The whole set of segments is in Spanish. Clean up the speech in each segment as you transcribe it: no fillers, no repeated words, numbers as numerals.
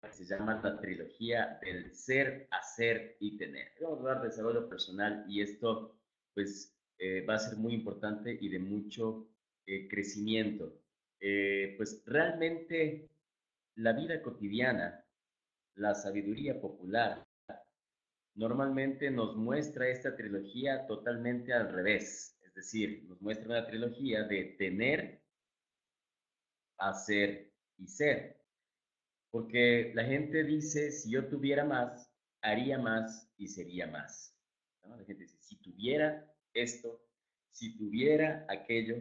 que se llama la trilogía del ser, hacer y tener. Vamos a hablar de desarrollo personal y esto pues va a ser muy importante y de mucho crecimiento. Pues realmente la vida cotidiana, la sabiduría popular, normalmente nos muestra esta trilogía totalmente al revés. Es decir, nos muestra una trilogía de tener, hacer y ser. Porque la gente dice, si yo tuviera más, haría más y sería más. ¿No? La gente dice, si tuviera esto, si tuviera aquello,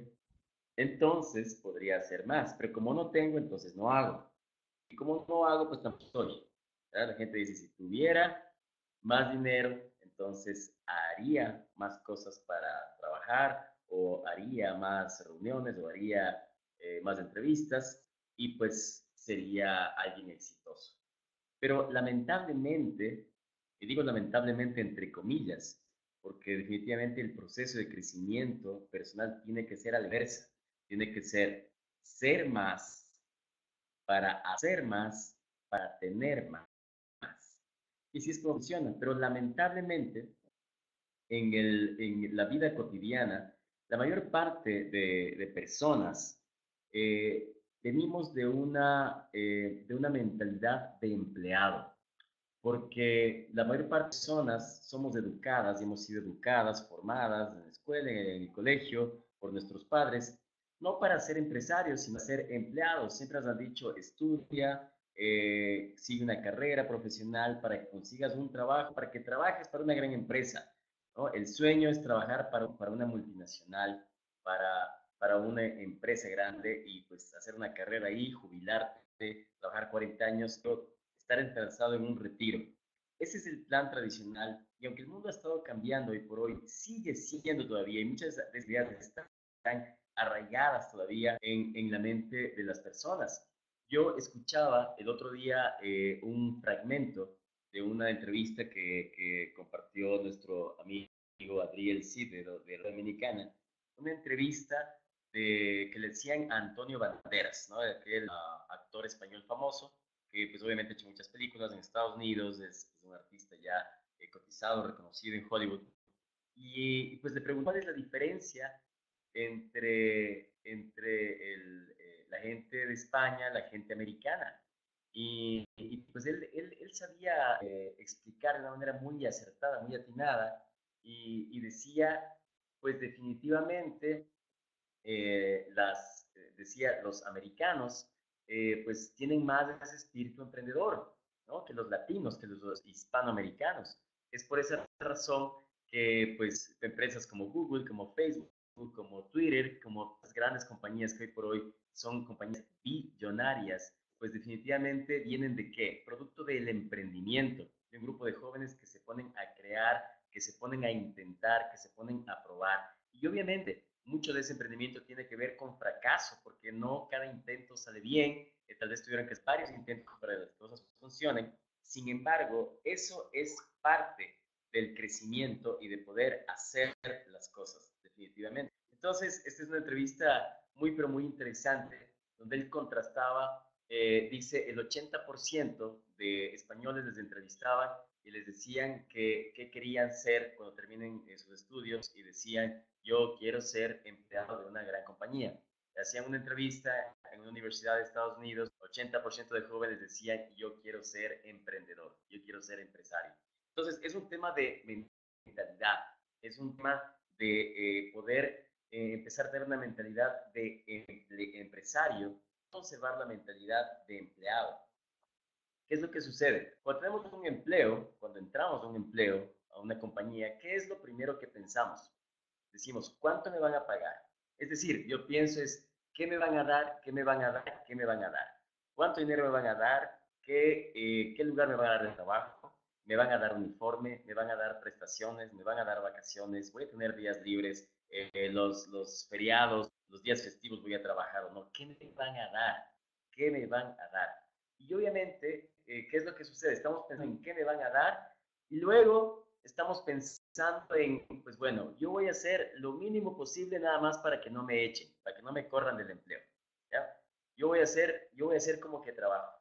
entonces podría hacer más. Pero como no tengo, entonces no hago. Y como no hago, pues tampoco soy. ¿Verdad? La gente dice, si tuviera más dinero, entonces haría más cosas para trabajar o haría más reuniones o haría más entrevistas y pues sería alguien exitoso. Pero lamentablemente, y digo lamentablemente entre comillas, porque definitivamente el proceso de crecimiento personal tiene que ser a la inversa, tiene que ser más para hacer más, para tener más. Y así es como funciona, pero lamentablemente en la vida cotidiana, la mayor parte de personas eh, venimos de una mentalidad de empleado, porque la mayor parte de personas somos educadas y hemos sido educadas, formadas en la escuela, en el colegio, por nuestros padres, no para ser empresarios, sino para ser empleados. Siempre nos han dicho, estudia, sigue una carrera profesional para que consigas un trabajo, para que trabajes para una gran empresa. ¿No? El sueño es trabajar para una multinacional, para una empresa grande y pues hacer una carrera ahí, jubilarte, trabajar 40 años, estar interesado en un retiro. Ese es el plan tradicional y aunque el mundo ha estado cambiando y por hoy sigue siendo todavía y muchas de esas ideas están arraigadas todavía en la mente de las personas. Yo escuchaba el otro día un fragmento de una entrevista que compartió nuestro amigo Adriel Cid de la Dominicana, una entrevista que le decían a Antonio Banderas, ¿no? Aquel actor español famoso, que pues obviamente ha hecho muchas películas en Estados Unidos, es un artista ya cotizado, reconocido en Hollywood. Y pues le preguntó cuál es la diferencia entre la gente de España, la gente americana. Pues él sabía explicar de una manera muy acertada, muy atinada, y decía, pues definitivamente decía, los americanos pues tienen más ese espíritu emprendedor, ¿no? Que los latinos, que los hispanoamericanos. Es por esa razón que pues empresas como Google, como Facebook, como Twitter, como las grandes compañías que hoy por hoy son compañías billonarias, pues definitivamente vienen de qué? Producto del emprendimiento, de un grupo de jóvenes que se ponen a crear, que se ponen a intentar, que se ponen a probar. Y obviamente mucho de ese emprendimiento tiene que ver con fracaso, porque no cada intento sale bien, tal vez tuvieron que hacer varios intentos para que las cosas funcionen. Sin embargo, eso es parte del crecimiento y de poder hacer las cosas, definitivamente. Entonces, esta es una entrevista muy, pero muy interesante, donde él contrastaba, dice, el 80% de españoles les entrevistaban y les decían que querían ser cuando terminen sus estudios y decían, yo quiero ser empleado de una gran compañía. Hacían una entrevista en una universidad de Estados Unidos, 80% de jóvenes decían, yo quiero ser emprendedor, yo quiero ser empresario. Entonces, es un tema de mentalidad, es un tema de poder empezar a tener una mentalidad de empresario, conservar la mentalidad de empleado. ¿Qué es lo que sucede? Cuando tenemos un empleo, cuando entramos a un empleo, a una compañía, ¿qué es lo primero que pensamos? Decimos, ¿cuánto me van a pagar? Es decir, yo pienso es, ¿qué me van a dar? ¿Qué me van a dar? ¿Qué me van a dar? ¿Cuánto dinero me van a dar? ¿Qué lugar me van a dar de trabajo? ¿Me van a dar uniforme? ¿Me van a dar prestaciones? ¿Me van a dar vacaciones? ¿Voy a tener días libres? Los feriados, los días festivos voy a trabajar o no. ¿Qué me van a dar? ¿Qué me van a dar? Y obviamente, ¿qué es lo que sucede? Estamos pensando en qué me van a dar y luego estamos pensando en, pues bueno, yo voy a hacer lo mínimo posible nada más para que no me echen, para que no me corran del empleo. ¿Ya? Yo voy a hacer como que trabajo.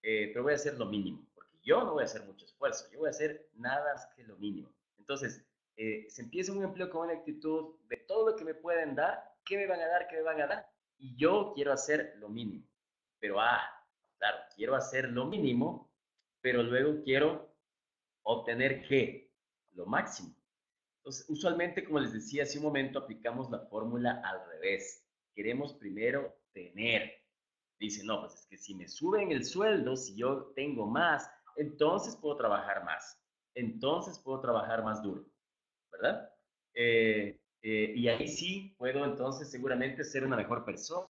pero voy a hacer lo mínimo, porque yo no voy a hacer mucho esfuerzo, yo voy a hacer nada más que lo mínimo. Entonces, se empieza un empleo con una actitud de todo lo que me pueden dar, ¿qué me van a dar? ¿Qué me van a dar? Y yo quiero hacer lo mínimo. Pero, claro, quiero hacer lo mínimo, pero luego quiero obtener ¿qué? Lo máximo. Entonces, usualmente, como les decía hace un momento, aplicamos la fórmula al revés. Queremos primero tener. Dice, no, pues es que si me suben el sueldo, si yo tengo más, entonces puedo trabajar más. Entonces puedo trabajar más duro, ¿verdad? Y ahí sí puedo entonces seguramente ser una mejor persona,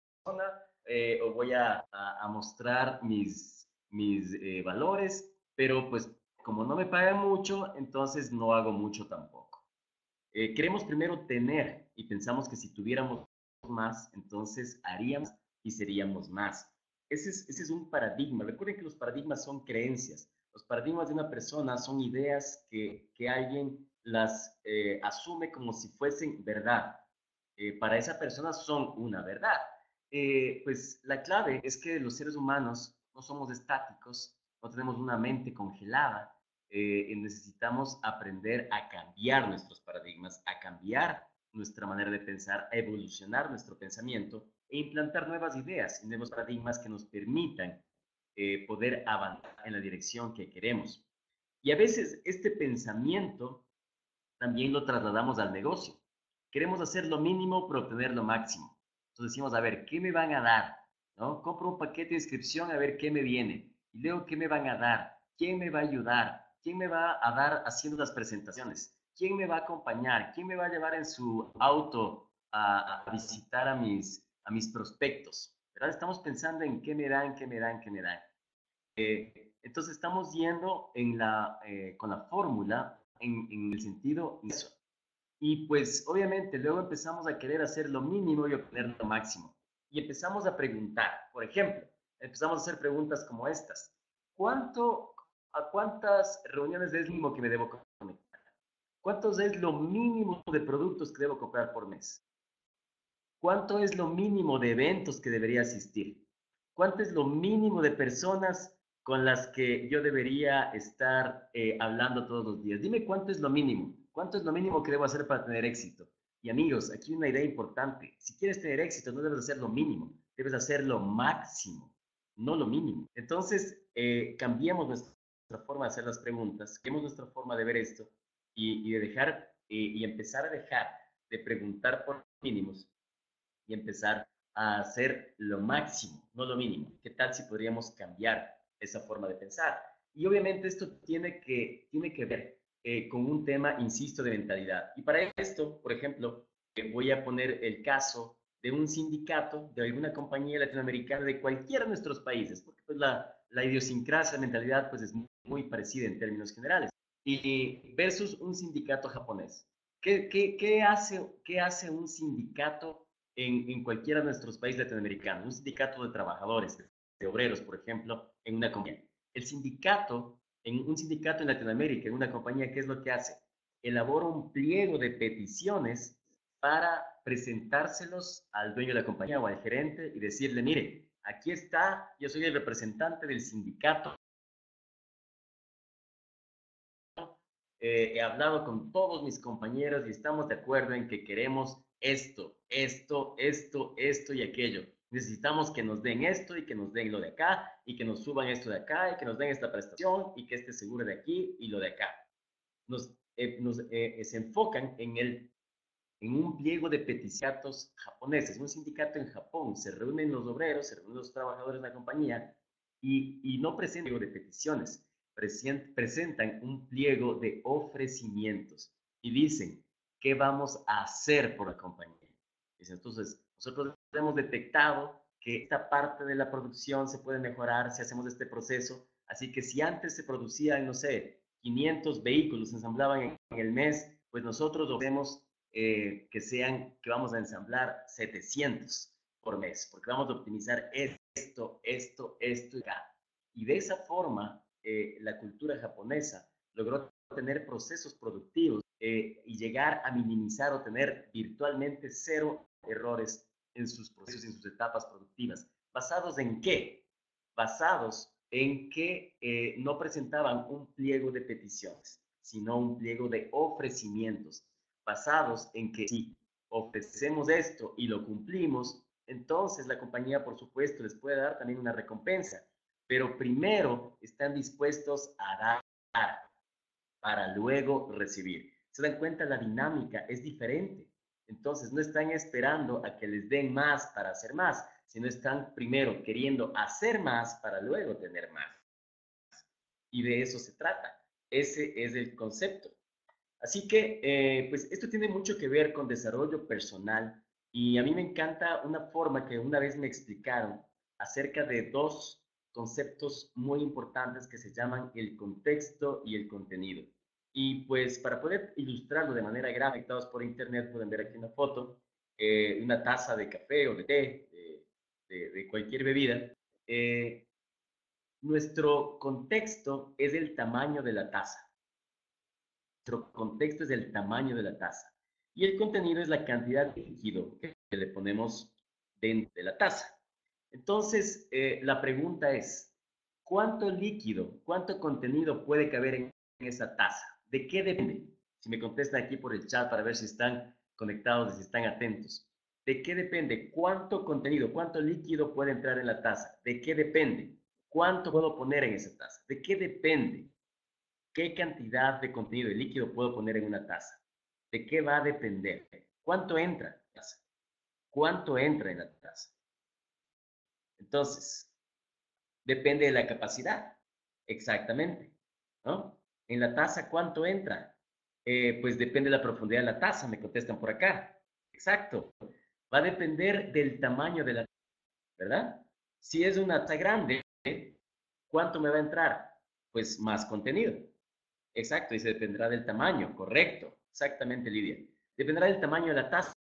o voy a mostrar mis valores, pero pues como no me pagan mucho, entonces no hago mucho tampoco. Queremos primero tener y pensamos que si tuviéramos más, entonces haríamos y seríamos más. Ese es un paradigma. Recuerden que los paradigmas son creencias. Los paradigmas de una persona son ideas que alguien las asume como si fuesen verdad. Para esa persona son una verdad. Pues la clave es que los seres humanos no somos estáticos, no tenemos una mente congelada, necesitamos aprender a cambiar nuestros paradigmas, a cambiar nuestra manera de pensar, a evolucionar nuestro pensamiento e implantar nuevas ideas y nuevos paradigmas que nos permitan poder avanzar en la dirección que queremos. Y a veces este pensamiento también lo trasladamos al negocio. Queremos hacer lo mínimo para obtener lo máximo. Entonces decimos, a ver, ¿qué me van a dar? ¿No? Compro un paquete de inscripción a ver qué me viene. Y luego, ¿qué me van a dar? ¿Quién me va a ayudar? ¿Quién me va a dar haciendo las presentaciones? ¿Quién me va a acompañar? ¿Quién me va a llevar en su auto a visitar a mis prospectos? ¿Verdad? Estamos pensando en qué me dan, qué me dan, qué me dan. Entonces estamos yendo con la fórmula en el sentido de eso. Y pues obviamente luego empezamos a querer hacer lo mínimo y obtener lo máximo. Y empezamos a preguntar, por ejemplo, empezamos a hacer preguntas como estas. ¿A cuántas reuniones es mínimo que me debo conectar? ¿Cuántos es lo mínimo de productos que debo comprar por mes? ¿Cuánto es lo mínimo de eventos que debería asistir? ¿Cuánto es lo mínimo de personas con las que yo debería estar hablando todos los días? Dime cuánto es lo mínimo. ¿Cuánto es lo mínimo que debo hacer para tener éxito? Y amigos, aquí una idea importante. Si quieres tener éxito, no debes hacer lo mínimo, debes hacer lo máximo, no lo mínimo. Entonces, cambiemos nuestra forma de hacer las preguntas, cambiemos nuestra forma de ver esto y de dejar y empezar a dejar de preguntar por mínimos y empezar a hacer lo máximo, no lo mínimo. ¿Qué tal si podríamos cambiar esa forma de pensar? Y obviamente esto tiene que ver con un tema, insisto, de mentalidad. Y para esto, por ejemplo, voy a poner el caso de un sindicato, de alguna compañía latinoamericana, de cualquiera de nuestros países, porque pues la idiosincrasia, la mentalidad, pues es muy parecida en términos generales, y versus un sindicato japonés. ¿Qué hace un sindicato en cualquiera de nuestros países latinoamericanos? Un sindicato de trabajadores, de obreros, por ejemplo, en una compañía. Un sindicato en Latinoamérica, en una compañía, ¿qué es lo que hace? Elabora un pliego de peticiones para presentárselos al dueño de la compañía o al gerente y decirle, mire, aquí está, yo soy el representante del sindicato, he hablado con todos mis compañeros y estamos de acuerdo en que queremos esto y aquello. Necesitamos que nos den esto y que nos den lo de acá y que nos suban esto de acá y que nos den esta prestación y que este seguro de aquí y lo de acá. Se enfocan en un pliego de peticiatos japoneses, un sindicato en Japón. Se reúnen los obreros, se reúnen los trabajadores de la compañía y no presentan un pliego de peticiones, presentan un pliego de ofrecimientos y dicen, ¿qué vamos a hacer por la compañía? Dicen, entonces, nosotros hemos detectado que esta parte de la producción se puede mejorar si hacemos este proceso, así que si antes se producían, no sé, 500 vehículos, se ensamblaban en el mes, pues nosotros ofrecemos que vamos a ensamblar 700 por mes, porque vamos a optimizar esto y acá. Y de esa forma, la cultura japonesa logró tener procesos productivos y llegar a minimizar o tener virtualmente cero errores en sus procesos, en sus etapas productivas. ¿Basados en qué? Basados en que no presentaban un pliego de peticiones, sino un pliego de ofrecimientos, basados en que si ofrecemos esto y lo cumplimos, entonces la compañía, por supuesto, les puede dar también una recompensa, pero primero están dispuestos a dar para luego recibir. ¿Se dan cuenta? La dinámica es diferente. Entonces, no están esperando a que les den más para hacer más, sino están primero queriendo hacer más para luego tener más. Y de eso se trata. Ese es el concepto. Así que, pues esto tiene mucho que ver con desarrollo personal y a mí me encanta una forma que una vez me explicaron acerca de dos conceptos muy importantes que se llaman el contexto y el contenido. Y pues para poder ilustrarlo de manera gráfica, conectados por internet, pueden ver aquí una foto, una taza de café o de té, de cualquier bebida. Eh, Nuestro contexto es el tamaño de la taza. Nuestro contexto es el tamaño de la taza. Y el contenido es la cantidad de líquido que le ponemos dentro de la taza. Entonces, la pregunta es, ¿cuánto líquido, cuánto contenido puede caber en esa taza? ¿De qué depende? Si me contestan aquí por el chat para ver si están conectados y si están atentos. ¿De qué depende? ¿Cuánto contenido, cuánto líquido puede entrar en la taza? ¿De qué depende? ¿Cuánto puedo poner en esa taza? ¿De qué depende? ¿Qué cantidad de contenido de líquido puedo poner en una taza? ¿De qué va a depender? ¿Cuánto entra en la taza? ¿Cuánto entra en la taza? Entonces, depende de la capacidad. Exactamente. ¿No? En la taza, ¿cuánto entra? Pues depende de la profundidad de la taza, me contestan por acá. Exacto. Va a depender del tamaño de la taza, ¿verdad? Si es una taza grande, ¿cuánto me va a entrar? Pues más contenido. Exacto, y se dependerá del tamaño, correcto. Exactamente, Lidia. Dependerá del tamaño de la taza.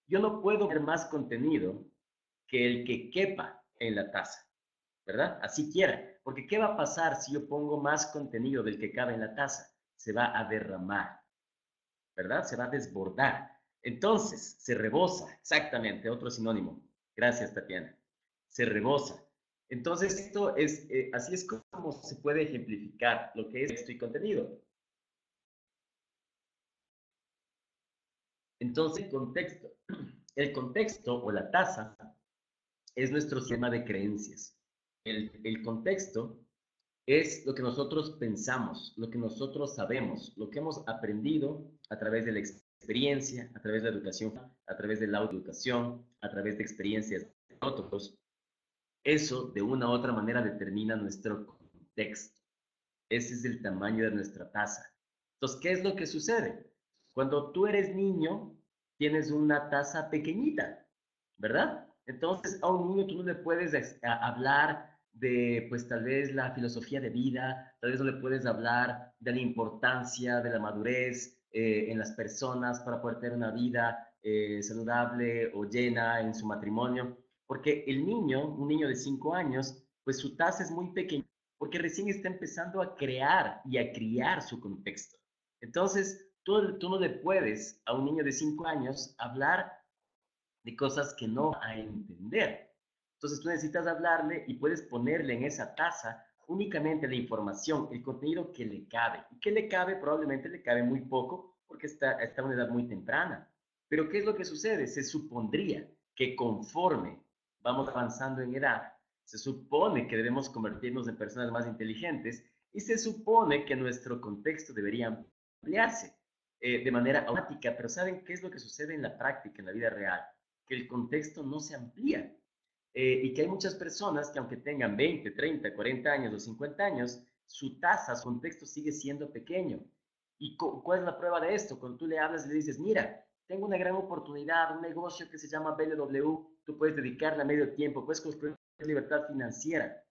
Yo no puedo ver más contenido que el que quepa en la taza, ¿verdad? Así quiera. Porque ¿qué va a pasar si yo pongo más contenido del que cabe en la taza? Se va a derramar, ¿verdad? Se va a desbordar. Entonces, se rebosa, exactamente, otro sinónimo. Gracias, Tatiana. Se rebosa. Entonces, esto es, así es como se puede ejemplificar lo que es texto y contenido. Entonces, el contexto o la taza es nuestro sistema de creencias. El contexto es lo que nosotros pensamos, lo que nosotros sabemos, lo que hemos aprendido a través de la experiencia, a través de la educación, a través de la autoeducación, a través de experiencias de otros. Eso, de una u otra manera, determina nuestro contexto. Ese es el tamaño de nuestra taza. Entonces, ¿qué es lo que sucede? Cuando tú eres niño, tienes una taza pequeñita, ¿verdad? Entonces, a un niño tú no le puedes hablar de, pues tal vez la filosofía de vida, tal vez no le puedes hablar de la importancia de la madurez en las personas para poder tener una vida saludable o llena en su matrimonio, porque el niño, un niño de 5 años, pues su taza es muy pequeña porque recién está empezando a crear y a criar su contexto. Entonces, tú no le puedes a un niño de 5 años hablar de cosas que no va a entender. Entonces, tú necesitas hablarle y puedes ponerle en esa taza únicamente la información, el contenido que le cabe. ¿Y qué le cabe? Probablemente le cabe muy poco porque está a una edad muy temprana. Pero ¿qué es lo que sucede? Se supondría que conforme vamos avanzando en edad, se supone que debemos convertirnos en personas más inteligentes y se supone que nuestro contexto debería ampliarse de manera automática, pero ¿saben qué es lo que sucede en la práctica, en la vida real? Que el contexto no se amplía y que hay muchas personas que aunque tengan 20, 30, 40 años o 50 años, su tasa, su contexto sigue siendo pequeño. ¿Y cuál es la prueba de esto? Cuando tú le hablas y le dices, mira, tengo una gran oportunidad, un negocio que se llama BLW, tú puedes dedicarle a medio tiempo, puedes construir libertad financiera,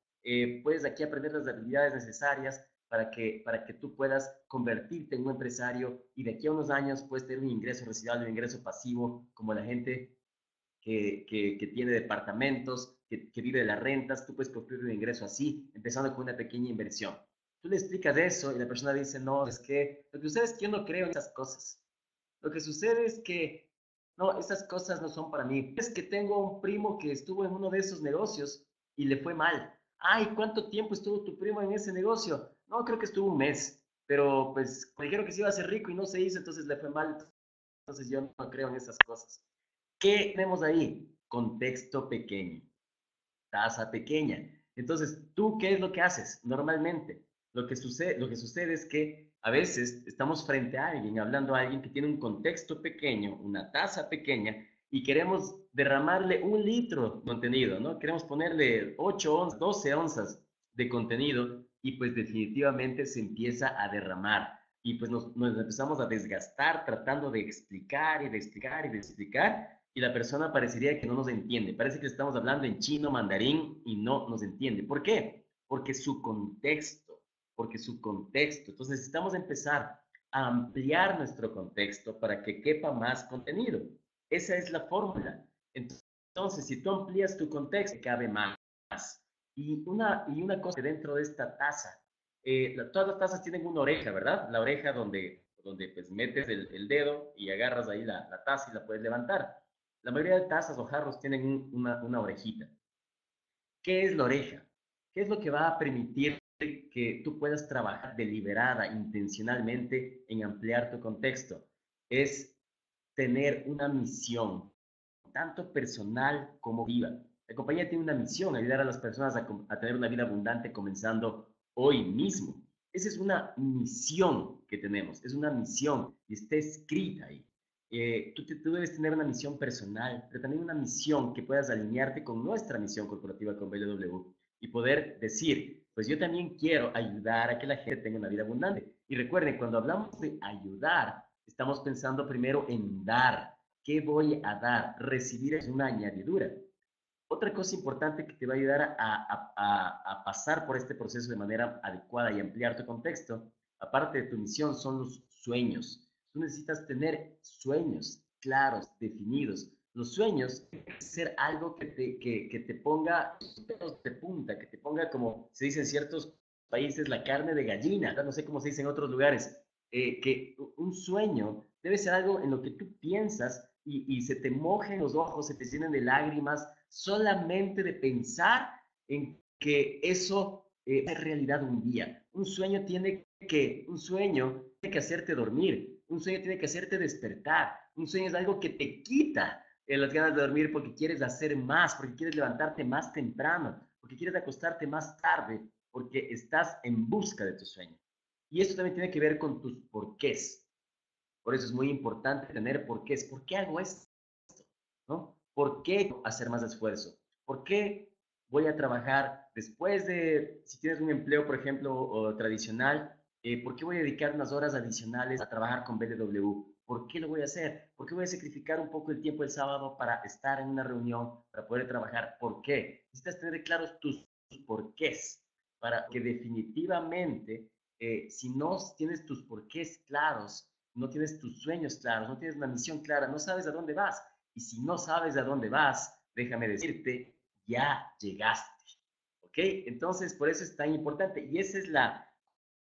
puedes aquí aprender las habilidades necesarias para que tú puedas convertirte en un empresario y de aquí a unos años puedes tener un ingreso residual, un ingreso pasivo, como la gente que tiene departamentos, que vive de las rentas, tú puedes construir un ingreso así, empezando con una pequeña inversión. Tú le explicas eso y la persona dice, no, es que lo que sucede es que yo no creo en esas cosas. Lo que sucede es que, no, esas cosas no son para mí. Es que tengo un primo que estuvo en uno de esos negocios y le fue mal. Ay, ¿cuánto tiempo estuvo tu primo en ese negocio? No, creo que estuvo un mes, pero pues me dijeron que se iba a hacer rico y no se hizo, entonces le fue mal. Entonces yo no creo en esas cosas. ¿Qué tenemos ahí? Contexto pequeño, tasa pequeña. Entonces, ¿tú qué es lo que haces normalmente? Lo que sucede es que a veces estamos frente a alguien, hablando a alguien que tiene un contexto pequeño, una taza pequeña, y queremos derramarle 1 litro de contenido, ¿no? Queremos ponerle 8 onzas, 12 onzas de contenido y pues definitivamente se empieza a derramar. Y pues nos empezamos a desgastar tratando de explicar y de explicar y de explicar y la persona parecería que no nos entiende. Parece que estamos hablando en chino, mandarín y no nos entiende. ¿Por qué? Porque su contexto, porque su contexto. Entonces necesitamos empezar a ampliar nuestro contexto para que quepa más contenido. Esa es la fórmula. Entonces, si tú amplías tu contexto, cabe más. Y una cosa dentro de esta taza, todas las tazas tienen una oreja, ¿verdad? La oreja donde pues metes el dedo y agarras ahí la taza y la puedes levantar. La mayoría de tazas o jarros tienen una orejita. ¿Qué es la oreja? ¿Qué es lo que va a permitir que tú puedas trabajar deliberada, intencionalmente en ampliar tu contexto? Es tener una misión, tanto personal como viva. La compañía tiene una misión, ayudar a las personas a tener una vida abundante comenzando hoy mismo. Esa es una misión que tenemos, es una misión y está escrita ahí. Tú debes tener una misión personal, pero también una misión que puedas alinearte con nuestra misión corporativa con BLW y poder decir, pues yo también quiero ayudar a que la gente tenga una vida abundante. Y recuerden, cuando hablamos de ayudar, estamos pensando primero en dar. ¿Qué voy a dar? Recibir es una añadidura. Otra cosa importante que te va a ayudar a pasar por este proceso de manera adecuada y ampliar tu contexto, aparte de tu misión, son los sueños. Tú necesitas tener sueños claros, definidos. Los sueños tienen que ser algo que te ponga los pelos de punta, que te ponga, como se dice en ciertos países, la carne de gallina. No sé cómo se dice en otros lugares. Que un sueño debe ser algo en lo que tú piensas y se te mojen los ojos, se te llenen de lágrimas, solamente de pensar en que eso es realidad un día. Un sueño tiene que hacerte dormir, un sueño tiene que hacerte despertar, un sueño es algo que te quita las ganas de dormir porque quieres hacer más, porque quieres levantarte más temprano, porque quieres acostarte más tarde, porque estás en busca de tu sueño. Y esto también tiene que ver con tus porqués. Por eso es muy importante tener porqués. ¿Por qué hago esto? ¿No? ¿Por qué hacer más esfuerzo? ¿Por qué voy a trabajar después de, si tienes un empleo, por ejemplo, o tradicional, ¿por qué voy a dedicar unas horas adicionales a trabajar con BLW? ¿Por qué lo voy a hacer? ¿Por qué voy a sacrificar un poco el tiempo el sábado para estar en una reunión, para poder trabajar? ¿Por qué? Necesitas tener claros tus porqués para que definitivamente, si no tienes tus porqués claros, no tienes tus sueños claros, no tienes una misión clara, no sabes a dónde vas. Y si no sabes a dónde vas, déjame decirte, ya llegaste. ¿Ok? Entonces, por eso es tan importante. Y esa es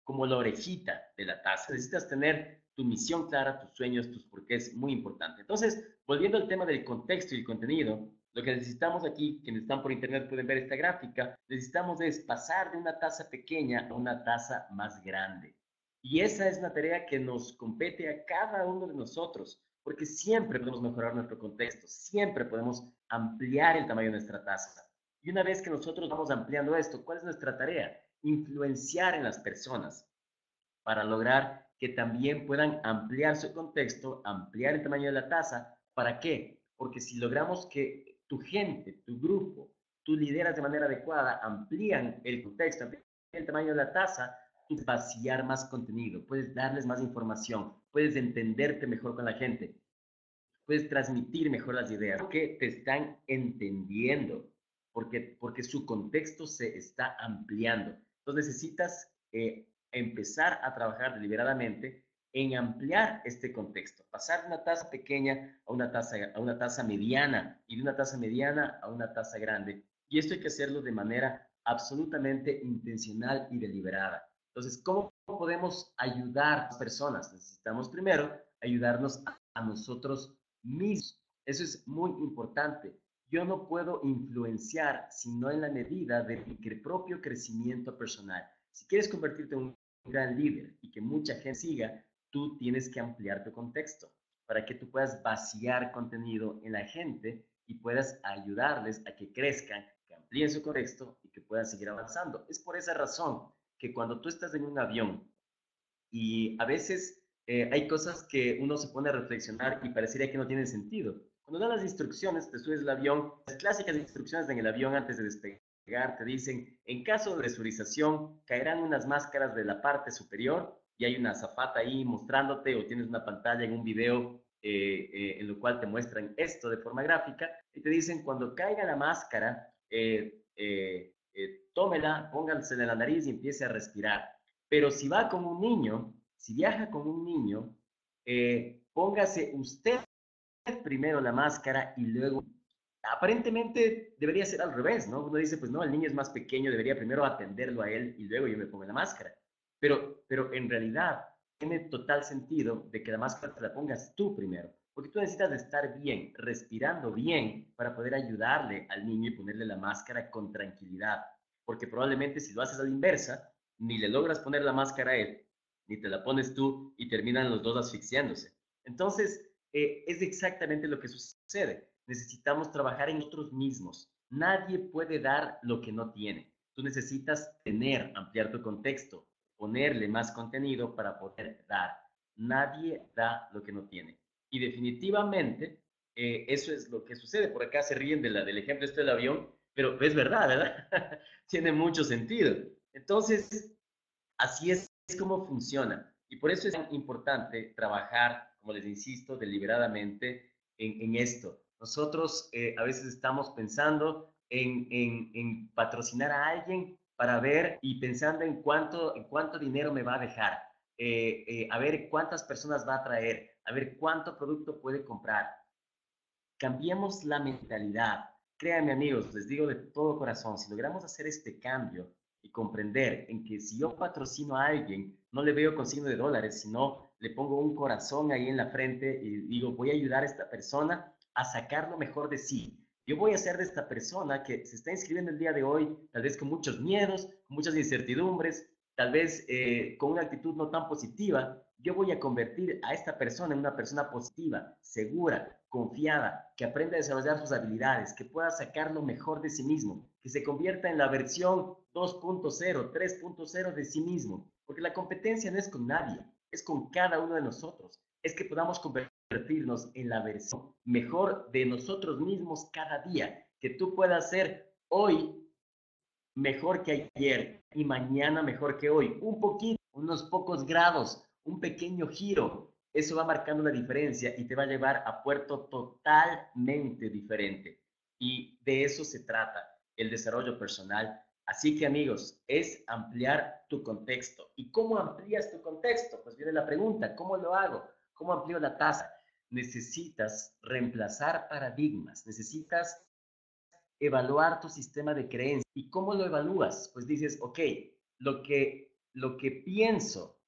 como la orejita de la taza. Necesitas tener tu misión clara, tus sueños, tus porqués, muy importante. Entonces, volviendo al tema del contexto y el contenido, lo que necesitamos aquí, quienes están por internet pueden ver esta gráfica, necesitamos es pasar de una taza pequeña a una taza más grande. Y esa es una tarea que nos compete a cada uno de nosotros, porque siempre podemos mejorar nuestro contexto, siempre podemos ampliar el tamaño de nuestra taza. Y una vez que nosotros vamos ampliando esto, ¿cuál es nuestra tarea? Influenciar en las personas para lograr que también puedan ampliar su contexto, ampliar el tamaño de la taza. ¿Para qué? Porque si logramos que tu gente, tu grupo, tú lideras de manera adecuada, amplían el contexto, amplían el tamaño de la taza, tú puedes vaciar más contenido, puedes darles más información, puedes entenderte mejor con la gente, puedes transmitir mejor las ideas, porque te están entendiendo, porque su contexto se está ampliando. Entonces necesitas empezar a trabajar deliberadamente en ampliar este contexto, pasar de una tasa pequeña a una tasa mediana y de una tasa mediana a una tasa grande. Y esto hay que hacerlo de manera absolutamente intencional y deliberada. Entonces, ¿cómo podemos ayudar a las personas? Necesitamos primero ayudarnos a nosotros mismos. Eso es muy importante. yo no puedo influenciar sino en la medida de mi propio crecimiento personal. Si quieres convertirte en un gran líder y que mucha gente siga, tú tienes que ampliar tu contexto para que tú puedas vaciar contenido en la gente y puedas ayudarles a que crezcan, que amplíen su contexto y que puedan seguir avanzando. Es por esa razón que cuando tú estás en un avión y a veces hay cosas que uno se pone a reflexionar y parecería que no tienen sentido. Cuando dan las instrucciones, te subes al avión, las clásicas instrucciones en el avión antes de despegar te dicen, en caso de desurización, caerán unas máscaras de la parte superior y hay una azafata ahí mostrándote o tienes una pantalla en un video en lo cual te muestran esto de forma gráfica y te dicen, cuando caiga la máscara, tómela, póngansela en la nariz y empiece a respirar. Pero si va con un niño, si viaja con un niño, póngase usted primero la máscara y luego, aparentemente debería ser al revés, ¿no? Uno dice, pues no, el niño es más pequeño, debería primero atenderlo a él y luego yo me pongo la máscara. Pero en realidad tiene total sentido de que la máscara te la pongas tú primero, porque tú necesitas de estar bien, respirando bien para poder ayudarle al niño y ponerle la máscara con tranquilidad, porque probablemente si lo haces a la inversa, ni le logras poner la máscara a él, ni te la pones tú y terminan los dos asfixiándose. Entonces, es exactamente lo que sucede. Necesitamos trabajar en nosotros mismos. Nadie puede dar lo que no tiene. Tú necesitas tener, ampliar tu contexto, ponerle más contenido para poder dar. Nadie da lo que no tiene. Y definitivamente, eso es lo que sucede. Por acá se ríen del ejemplo este del avión, pero es verdad, ¿verdad? Tiene mucho sentido. Entonces, así es como funciona. Y por eso es tan importante trabajar, como les insisto, deliberadamente en esto. Nosotros a veces estamos pensando en patrocinar a alguien para ver y pensando en cuánto dinero me va a dejar, a ver cuántas personas va a traer, a ver cuánto producto puede comprar. Cambiemos la mentalidad. Créanme amigos, les digo de todo corazón, si logramos hacer este cambio y comprender en que si yo patrocino a alguien, no le veo con signo de dólares, sino le pongo un corazón ahí en la frente y digo, voy a ayudar a esta persona a sacar lo mejor de sí. Yo voy a ser de esta persona que se está inscribiendo el día de hoy, tal vez con muchos miedos, con muchas incertidumbres, tal vez con una actitud no tan positiva. Yo voy a convertir a esta persona en una persona positiva, segura, confiada, que aprenda a desarrollar sus habilidades, que pueda sacar lo mejor de sí mismo, que se convierta en la versión 2.0, 3.0 de sí mismo, porque la competencia no es con nadie, es con cada uno de nosotros, es que podamos convertirnos en la versión mejor de nosotros mismos cada día, que tú puedas ser hoy mejor que ayer y mañana mejor que hoy. Un poquito, unos pocos grados, un pequeño giro. Eso va marcando la diferencia y te va a llevar a puerto totalmente diferente. Y de eso se trata el desarrollo personal. Así que amigos, es ampliar tu contexto. ¿Y cómo amplías tu contexto? Pues viene la pregunta, ¿cómo lo hago? ¿Cómo amplío la tasa? Necesitas reemplazar paradigmas, necesitas evaluar tu sistema de creencias. ¿Y cómo lo evalúas? Pues dices, ok, lo que pienso,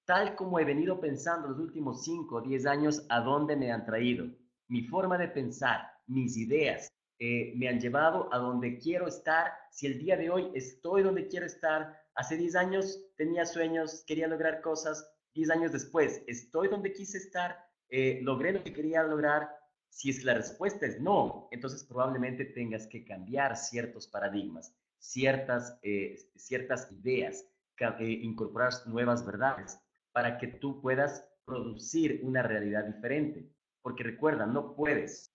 tal como he venido pensando los últimos 5 o 10 años, ¿a dónde me han traído? Mi forma de pensar, mis ideas, me han llevado a donde quiero estar. Si el día de hoy estoy donde quiero estar, hace 10 años tenía sueños, quería lograr cosas, 10 años después estoy donde quise estar, logré lo que quería lograr. Si es la respuesta es no, entonces probablemente tengas que cambiar ciertos paradigmas, ciertas ideas, incorporar nuevas verdades para que tú puedas producir una realidad diferente. Porque recuerda, no puedes,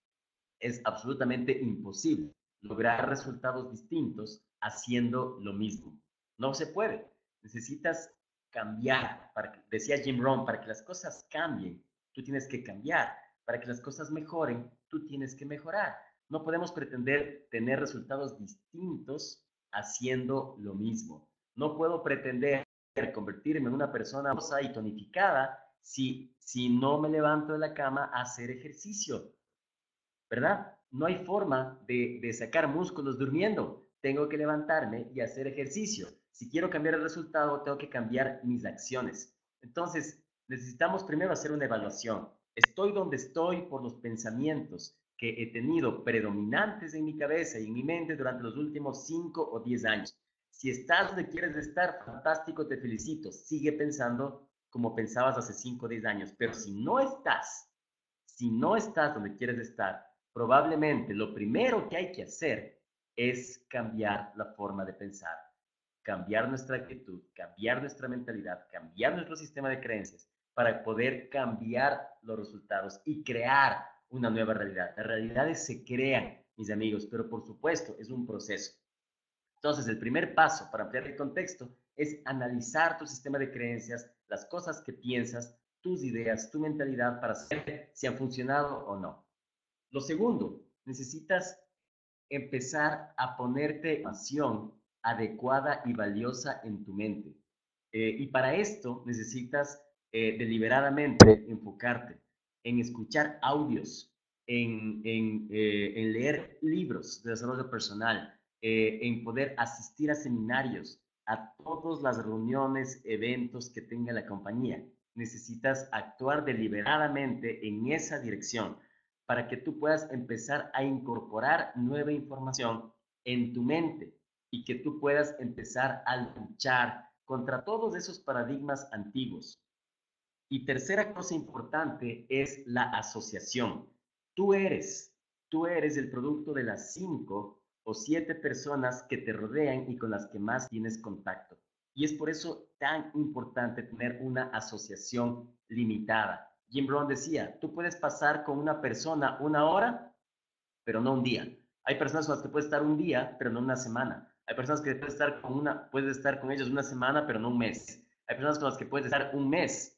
es absolutamente imposible lograr resultados distintos haciendo lo mismo. No se puede. Necesitas cambiar. Decía Jim Rohn, para que las cosas cambien, tú tienes que cambiar. Para que las cosas mejoren, tú tienes que mejorar. No podemos pretender tener resultados distintos haciendo lo mismo. No puedo pretender convertirme en una persona y tonificada si no me levanto de la cama a hacer ejercicio, ¿verdad? No hay forma de sacar músculos durmiendo. Tengo que levantarme y hacer ejercicio. Si quiero cambiar el resultado, tengo que cambiar mis acciones. Entonces, necesitamos primero hacer una evaluación. Estoy donde estoy por los pensamientos que he tenido predominantes en mi cabeza y en mi mente durante los últimos 5 o 10 años. Si estás donde quieres estar, fantástico, te felicito. Sigue pensando como pensabas hace 5 o 10 años. Pero si no estás donde quieres estar, probablemente lo primero que hay que hacer es cambiar la forma de pensar, cambiar nuestra actitud, cambiar nuestra mentalidad, cambiar nuestro sistema de creencias para poder cambiar los resultados y crear una nueva realidad. Las realidades se crean, mis amigos, pero por supuesto es un proceso. Entonces, el primer paso para ampliar el contexto es analizar tu sistema de creencias, las cosas que piensas, tus ideas, tu mentalidad para saber si han funcionado o no. Lo segundo, necesitas empezar a ponerte información adecuada y valiosa en tu mente. Y para esto necesitas deliberadamente enfocarte en escuchar audios, en leer libros de desarrollo personal, en poder asistir a seminarios, a todas las reuniones, eventos que tenga la compañía. Necesitas actuar deliberadamente en esa dirección para que tú puedas empezar a incorporar nueva información en tu mente y que tú puedas empezar a luchar contra todos esos paradigmas antiguos. Y tercera cosa importante es la asociación. Tú eres, tú eres el producto de las 5 o 7 personas que te rodean y con las que más tienes contacto. Y es por eso tan importante tener una asociación limitada. Jim Brown decía, tú puedes pasar con una persona 1 hora, pero no un día. Hay personas con las que puedes estar un día, pero no una semana. Hay personas que puedes estar con ellos 1 semana, pero no un mes. Hay personas con las que puedes estar un mes,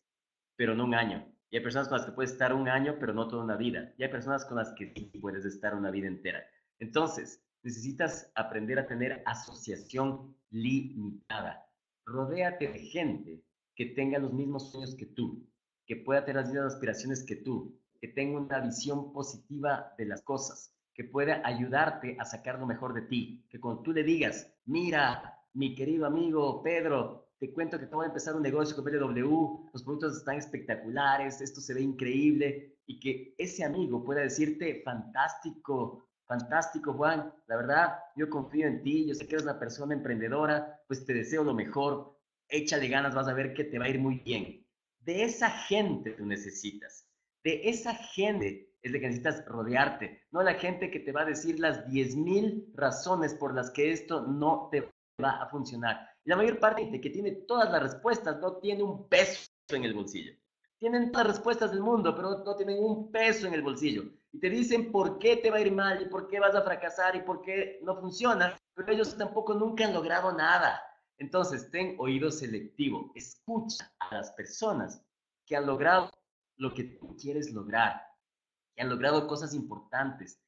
pero no un año. Y hay personas con las que puedes estar un año, pero no toda una vida. Y hay personas con las que sí puedes estar una vida entera. Entonces, necesitas aprender a tener asociación limitada. Rodéate de gente que tenga los mismos sueños que tú, que pueda tener las mismas aspiraciones que tú, que tenga una visión positiva de las cosas, que pueda ayudarte a sacar lo mejor de ti, que cuando tú le digas, mira, mi querido amigo Pedro, te cuento que acabo de empezar un negocio con BLW, los productos están espectaculares, esto se ve increíble, y que ese amigo pueda decirte, fantástico, fantástico Juan, la verdad, yo confío en ti, yo sé que eres una persona emprendedora, pues te deseo lo mejor, échale ganas, vas a ver que te va a ir muy bien. De esa gente tú necesitas, de esa gente es de que necesitas rodearte, no la gente que te va a decir las 10,000 razones por las que esto no te va a funcionar. Y la mayor parte de que tiene todas las respuestas no tiene un peso en el bolsillo. Tienen todas las respuestas del mundo, pero no tienen un peso en el bolsillo. Y te dicen por qué te va a ir mal y por qué vas a fracasar y por qué no funciona, pero ellos tampoco nunca han logrado nada. Entonces, ten oído selectivo. Escucha a las personas que han logrado lo que tú quieres lograr, que han logrado cosas importantes.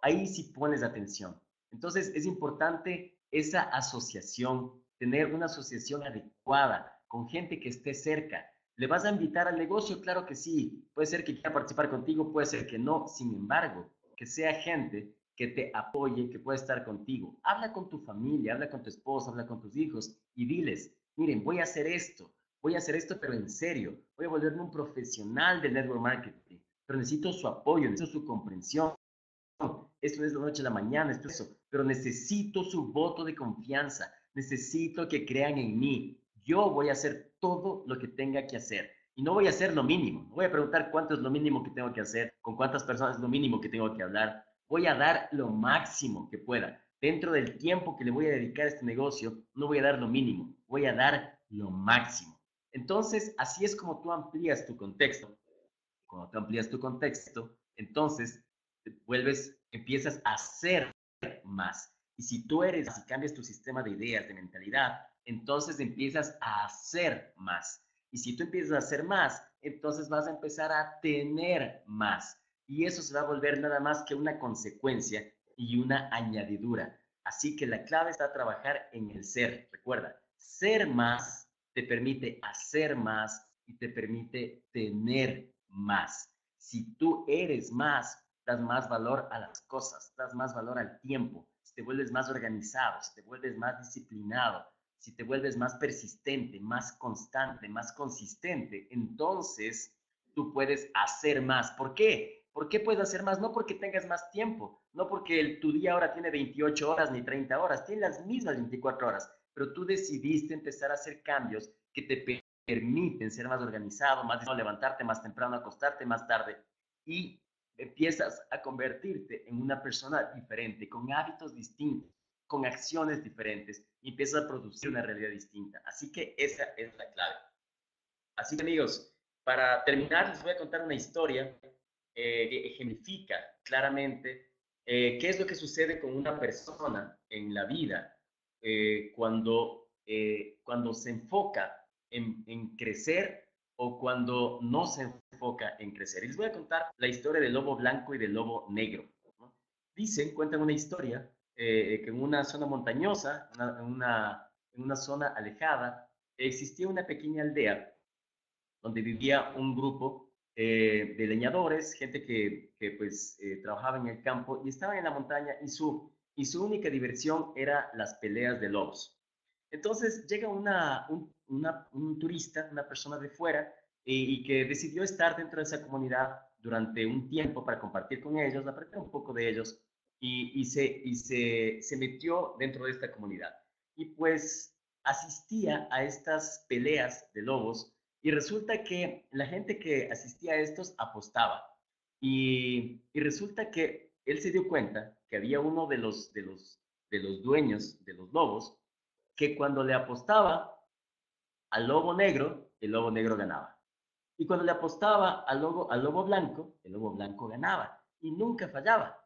Ahí sí pones atención. Entonces es importante esa asociación, tener una asociación adecuada con gente que esté cerca. ¿Le vas a invitar al negocio? Claro que sí. Puede ser que quiera participar contigo, puede ser que no. Sin embargo, que sea gente que te apoye, que pueda estar contigo. Habla con tu familia, habla con tu esposa, habla con tus hijos y diles, miren, voy a hacer esto, pero en serio, voy a volverme un profesional del network marketing, pero necesito su apoyo, necesito su comprensión. Esto no es de la noche a la mañana, esto es eso, pero necesito su voto de confianza, necesito que crean en mí. Yo voy a hacer todo lo que tenga que hacer y no voy a hacer lo mínimo. No voy a preguntar cuánto es lo mínimo que tengo que hacer, con cuántas personas es lo mínimo que tengo que hablar. Voy a dar lo máximo que pueda. Dentro del tiempo que le voy a dedicar a este negocio, no voy a dar lo mínimo, voy a dar lo máximo. Entonces, así es como tú amplías tu contexto. Cuando tú amplías tu contexto, entonces empiezas a hacer más. Y si tú eres, si cambias tu sistema de ideas, de mentalidad, entonces empiezas a hacer más. Y si tú empiezas a hacer más, entonces vas a empezar a tener más. Y eso se va a volver nada más que una consecuencia y una añadidura. Así que la clave está a trabajar en el ser. Recuerda, ser más te permite hacer más y te permite tener más. Si tú eres más, das más valor a las cosas, das más valor al tiempo, si te vuelves más organizado, si te vuelves más disciplinado, si te vuelves más persistente, más constante, más consistente, entonces tú puedes hacer más. ¿Por qué? ¿Por qué puedes hacer más? No porque tengas más tiempo, no porque tu día ahora tiene 28 horas ni 30 horas, tiene las mismas 24 horas, pero tú decidiste empezar a hacer cambios que te permiten ser más organizado, más levantarte más temprano, acostarte más tarde y empiezas a convertirte en una persona diferente, con hábitos distintos, con acciones diferentes y empiezas a producir una realidad distinta. Así que esa es la clave. Así que amigos, para terminar les voy a contar una historia que ejemplifica claramente qué es lo que sucede con una persona en la vida cuando se enfoca en crecer o cuando no se enfoca en crecer. Y les voy a contar la historia del lobo blanco y del lobo negro, ¿no? Cuentan una historia que en una zona montañosa, en una zona alejada, existía una pequeña aldea donde vivía un grupo de leñadores, gente que pues trabajaba en el campo y estaban en la montaña y su única diversión era las peleas de lobos. Entonces llega un turista, una persona de fuera, y que decidió estar dentro de esa comunidad durante un tiempo para compartir con ellos, aprender un poco de ellos, se metió dentro de esta comunidad. Y pues asistía a estas peleas de lobos y resulta que la gente que asistía a estos apostaba. Y resulta que él se dio cuenta que había uno de los dueños de los lobos que cuando le apostaba al lobo negro ganaba. Y cuando le apostaba al lobo blanco ganaba. Y nunca fallaba.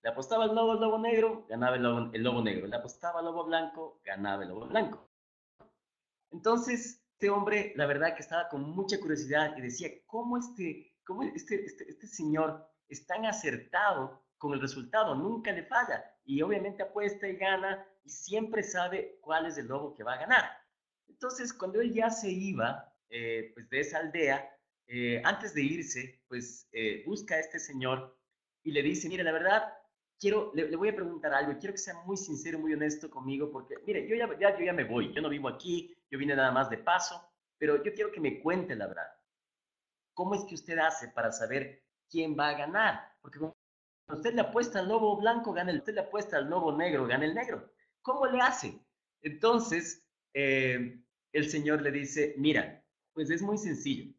Le apostaba al lobo negro, ganaba el lobo negro. Le apostaba al lobo blanco, ganaba el lobo blanco. Entonces, este hombre, la verdad que estaba con mucha curiosidad y decía, cómo este señor es tan acertado con el resultado? Nunca le falla. Y obviamente apuesta y gana y siempre sabe cuál es el lobo que va a ganar. Entonces, cuando él ya se iba pues de esa aldea, antes de irse, pues busca a este señor y le dice, mire, la verdad, le voy a preguntar algo, quiero que sea muy sincero, muy honesto conmigo, porque, mire, yo ya me voy, yo no vivo aquí, yo vine nada más de paso, pero yo quiero que me cuente la verdad. ¿Cómo es que usted hace para saber quién va a ganar? Porque cuando usted le apuesta al lobo blanco, gana usted le apuesta al lobo negro, gana el negro. ¿Cómo le hace? Entonces, el señor le dice, mira, pues es muy sencillo.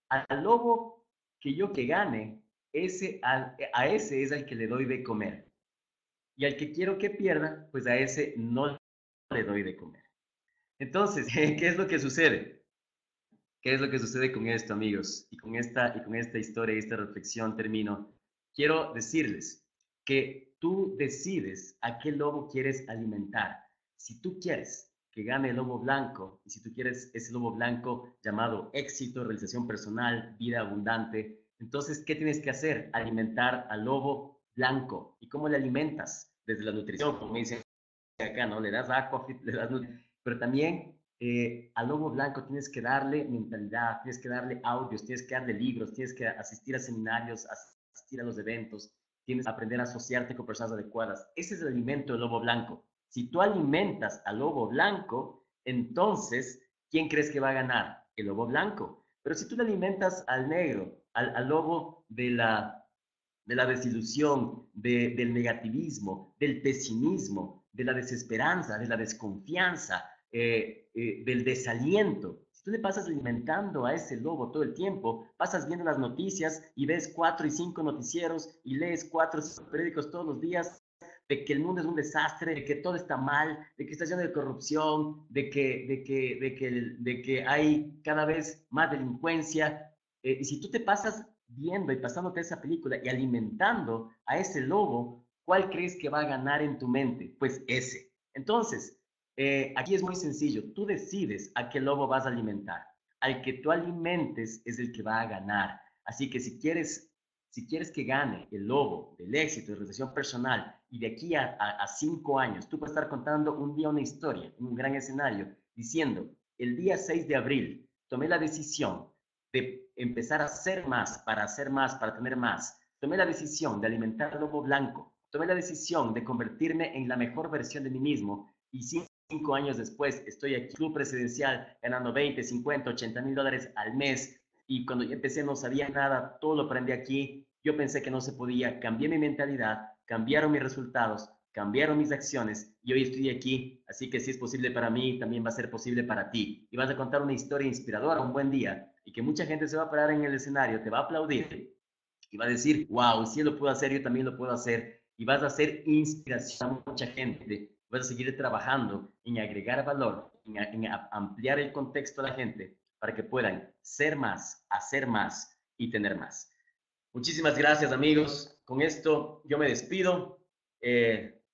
Al lobo que gane, a ese es al que le doy de comer. Y al que quiero que pierda, pues a ese no le doy de comer. Entonces, ¿qué es lo que sucede? ¿Qué es lo que sucede con esto, amigos? Y con esta historia y esta reflexión termino. Quiero decirles que tú decides a qué lobo quieres alimentar. Si tú quieres que gane el lobo blanco y si tú quieres ese lobo blanco llamado éxito, realización personal, vida abundante, entonces, ¿qué tienes que hacer? Alimentar al lobo blanco. ¿Y cómo le alimentas? Desde la nutrición, como dicen acá, ¿no? Le das aquafit, le das pero también al lobo blanco tienes que darle mentalidad, tienes que darle audios, tienes que darle libros, tienes que asistir a seminarios, asistir a los eventos, tienes que aprender a asociarte con personas adecuadas. Ese es el alimento del lobo blanco. Si tú alimentas al lobo blanco, entonces, ¿quién crees que va a ganar? El lobo blanco. Pero si tú le alimentas al negro, al lobo de la desilusión, del negativismo, del pesimismo, de la desesperanza, de la desconfianza, del desaliento. Si tú le pasas alimentando a ese lobo todo el tiempo, pasas viendo las noticias y ves 4 y 5 noticieros y lees 4 o 5 periódicos todos los días de que el mundo es un desastre, de que todo está mal, de que está lleno de corrupción, de que hay cada vez más delincuencia. Y si tú te pasas viendo y pasándote esa película y alimentando a ese lobo, ¿cuál crees que va a ganar en tu mente? Pues ese. Entonces, aquí es muy sencillo. Tú decides a qué lobo vas a alimentar. Al que tú alimentes es el que va a ganar. Así que si quieres que gane el lobo del éxito, de realización personal, y de aquí a 5 años, tú puedes estar contando un día una historia, un gran escenario, diciendo, el día 6 de abril tomé la decisión de empezar a hacer más, para tener más. Tomé la decisión de alimentar al lobo blanco. Tomé la decisión de convertirme en la mejor versión de mí mismo. Y 5 años después estoy aquí, club presidencial, ganando 20, 50, $80,000 al mes, y cuando yo empecé no sabía nada, todo lo aprendí aquí, yo pensé que no se podía, cambié mi mentalidad, cambiaron mis resultados, cambiaron mis acciones y hoy estoy aquí, así que si es posible para mí, también va a ser posible para ti. Y vas a contar una historia inspiradora un buen día y que mucha gente se va a parar en el escenario, te va a aplaudir y va a decir, wow, si él lo puedo hacer, yo también lo puedo hacer. Y vas a hacer inspiración a mucha gente. Vas a seguir trabajando en agregar valor, en ampliar el contexto a la gente para que puedan ser más, hacer más y tener más. Muchísimas gracias, amigos. Con esto yo me despido.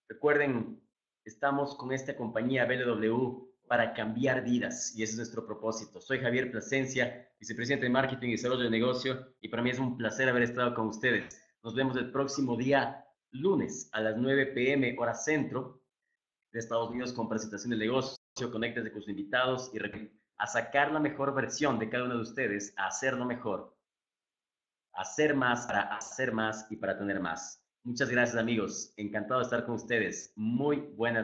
Recuerden, estamos con esta compañía BLW para cambiar vidas y ese es nuestro propósito. Soy Javier Plasencia, vicepresidente de Marketing y Desarrollo de Negocio y para mí es un placer haber estado con ustedes. Nos vemos el próximo día lunes a las 9 p.m. hora centro de Estados Unidos con presentación del negocio. Conéctense con sus invitados y a sacar la mejor versión de cada uno de ustedes, a hacerlo mejor, hacer más para hacer más y para tener más. Muchas gracias, amigos. Encantado de estar con ustedes. Muy buenas